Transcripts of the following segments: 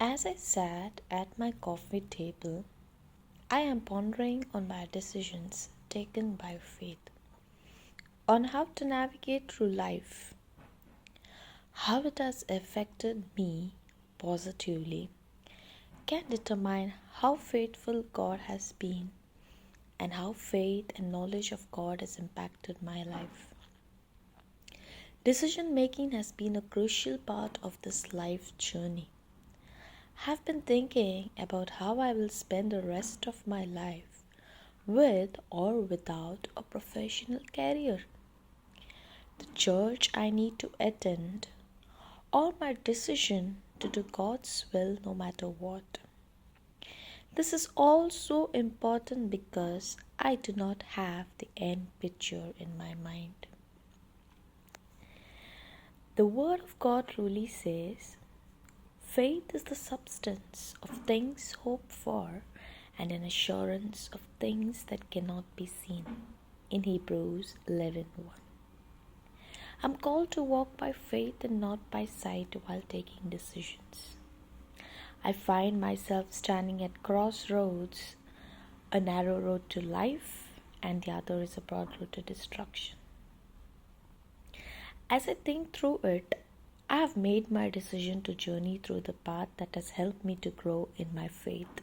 As I sat at my coffee table, I am pondering on my decisions taken by faith, on how to navigate through life, how it has affected me positively, can determine how faithful God has been and how faith and knowledge of God has impacted my life. Decision making has been a crucial part of this life journey. I have been thinking about how I will spend the rest of my life with or without a professional career, the church I need to attend, or my decision to do God's will no matter what. This is also important because I do not have the end picture in my mind. The Word of God truly says, faith is the substance of things hoped for and an assurance of things that cannot be seen. In Hebrews 11:1. I'm called to walk by faith and not by sight while taking decisions. I find myself standing at crossroads, a narrow road to life and the other is a broad road to destruction. As I think through it, I have made my decision to journey through the path that has helped me to grow in my faith.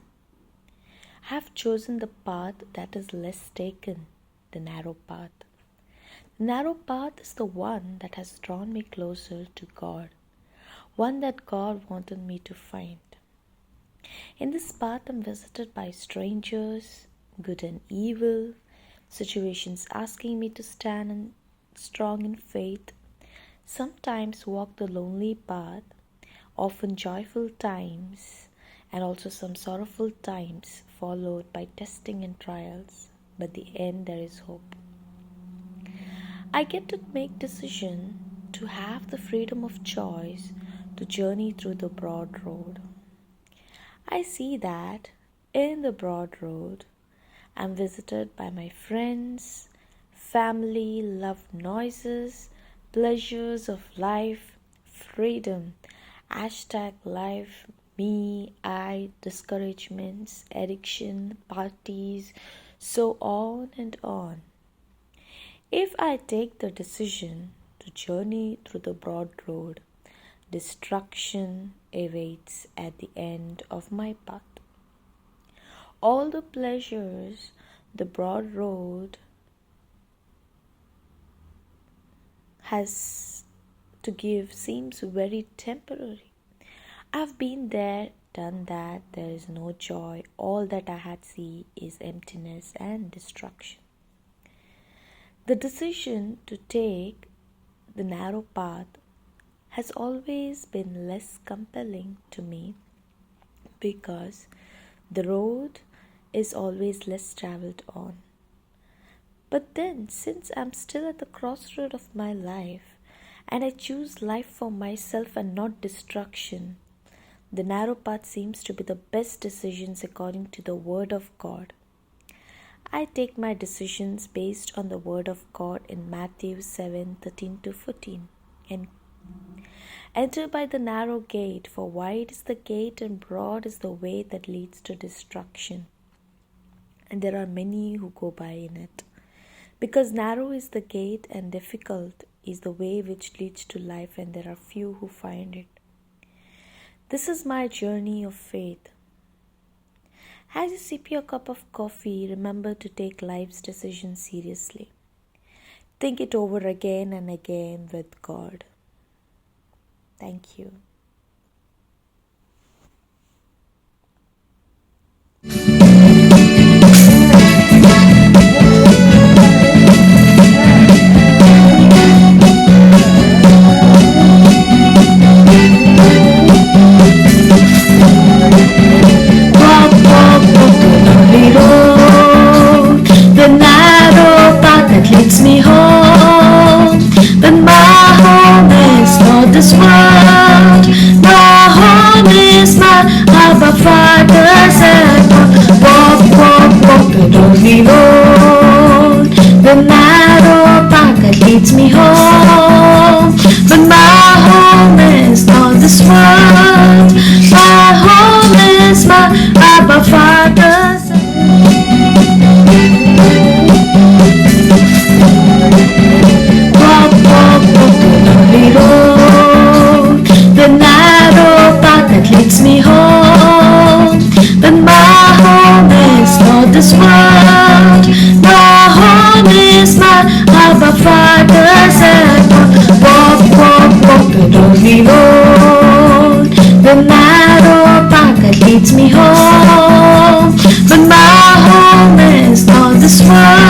I have chosen the path that is less taken, the narrow path. The narrow path is the one that has drawn me closer to God, one that God wanted me to find. In this path, I'm visited by strangers, good and evil, situations asking me to stand strong in faith, sometimes walk the lonely path, often joyful times, and also some sorrowful times followed by testing and trials, but at the end there is hope. I get to make decision to have the freedom of choice to journey through the broad road. I see that in the broad road, I'm visited by my friends, family, love noises, pleasures of life, freedom, #life, me, I, discouragements, addiction, parties, so on and on. If I take the decision to journey through the broad road, destruction awaits at the end of my path. All the pleasures the broad road has to give seems very temporary. I've been there, done that, there is no joy. All that I had seen is emptiness and destruction. The decision to take the narrow path has always been less compelling to me because the road is always less traveled on. But then, since I'm still at the crossroad of my life and I choose life for myself and not destruction, the narrow path seems to be the best decisions according to the Word of God. I take my decisions based on the Word of God in Matthew 7:13-14. And enter by the narrow gate, for wide is the gate and broad is the way that leads to destruction, and there are many who go by in it. Because narrow is the gate and difficult is the way which leads to life, and there are few who find it. This is my journey of faith. As you sip your cup of coffee, remember to take life's decisions seriously. Think it over again and again with God. Thank you. The narrow path that leads me home. But my home is not this world. My home is my Abba Father's and walk the lonely road. The narrow path that leads me home. But my home is not this world. My home is my Abba Father's. Walk, walk, walk the lonely road, the narrow path that leads me home. But my home is not this world. My home is my Abba Father's. And walk, walk, walk the lonely road, the narrow path that leads me home. But my home is not this world.